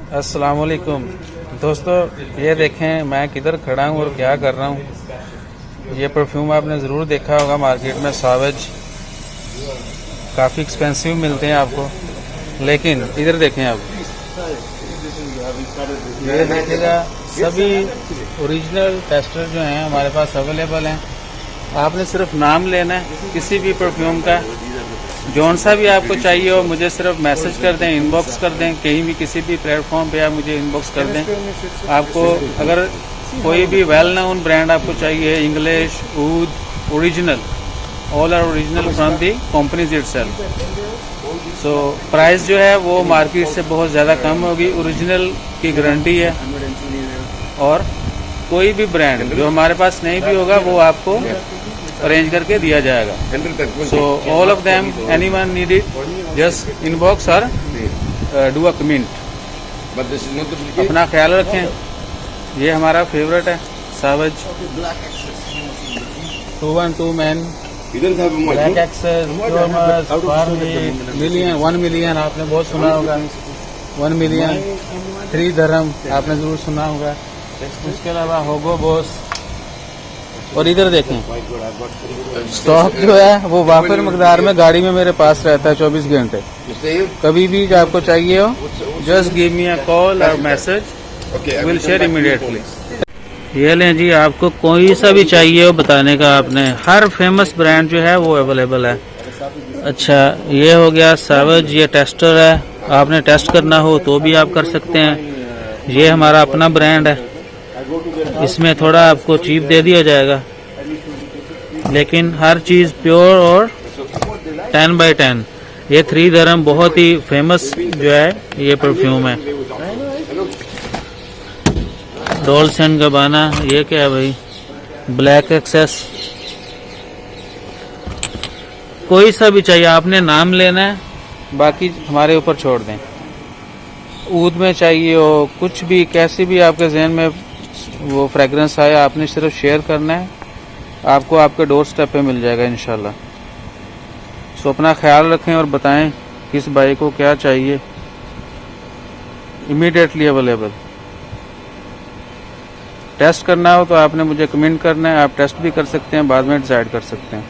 अस्सलाम वालेकुम दोस्तों, ये देखें मैं किधर खड़ा हूँ और क्या कर रहा हूँ। ये परफ्यूम आपने ज़रूर देखा होगा मार्केट में, सावेज। काफ़ी एक्सपेंसिव मिलते हैं आपको, लेकिन इधर देखें आप, ये देखिएगा सभी ओरिजिनल टेस्टर जो हैं हमारे पास अवेलेबल हैं। आपने सिर्फ नाम लेना है किसी भी परफ्यूम का, जौन सा भी आपको चाहिए हो मुझे सिर्फ मैसेज कर दें, इनबॉक्स कर दें, कहीं भी किसी भी प्लेटफॉर्म पे आप मुझे इनबॉक्स कर दें। आपको अगर कोई भी वेल नोन ब्रांड आपको चाहिए, इंग्लिश, ऊद, original, all are original from the companies itself. So price जो है वो मार्केट से बहुत ज़्यादा कम होगी, ओरिजिनल की गारंटी है। और कोई भी ब्रांड जो हमारे पास नहीं भी होगा वो आपको अरेंज करके दिया जाएगा। So all of them, anyone need it, just inbox और डू अ कमेंट। अपना ख्याल रखें। ये हमारा फेवरेट है Sauvage 212 Man Black XS, Million, 1 Million आपने बहुत सुना होगा, 1 मिलियन, 3 दरहम आपने जरूर सुना होगा। उसके अलावा होगो बॉस। और इधर देखें, स्टॉक जो है वो वाफिर मकदार में गाड़ी में मेरे पास रहता है 24 घंटे। कभी भी जो आपको चाहिए हो, just give me a call और मैसेज, विल शेयर इमीडिएटली। ये लें जी, आपको कोई सा भी चाहिए हो बताने का आपने, हर फेमस ब्रांड जो है वो अवेलेबल है। अच्छा, ये हो गया सावेज, ये टेस्टर है, आपने टेस्ट करना हो तो भी आप कर सकते हैं। ये हमारा अपना ब्रांड है, इसमें थोड़ा आपको चीप दे दिया जाएगा, लेकिन हर चीज़ प्योर और 10/10। ये 3 दरहम बहुत ही फेमस जो है ये परफ्यूम है। डॉल्चे एंड गैबाना, ये क्या है भाई, ब्लैक एक्सेस। कोई सा भी चाहिए, आपने नाम लेना है, बाकी हमारे ऊपर छोड़ दें। ऊद में चाहिए हो, कुछ भी, कैसी भी आपके जहन में वो फ्रेगरेंस आया, आपने सिर्फ शेयर करना है, आपको आपके डोर स्टेप पे मिल जाएगा इंशाल्लाह। सो अपना ख्याल रखें और बताएं किस भाई को क्या चाहिए, इमीडिएटली अवेलेबल। टेस्ट करना हो तो आपने मुझे कमेंट करना है, आप टेस्ट भी कर सकते हैं, बाद में डिसाइड कर सकते हैं।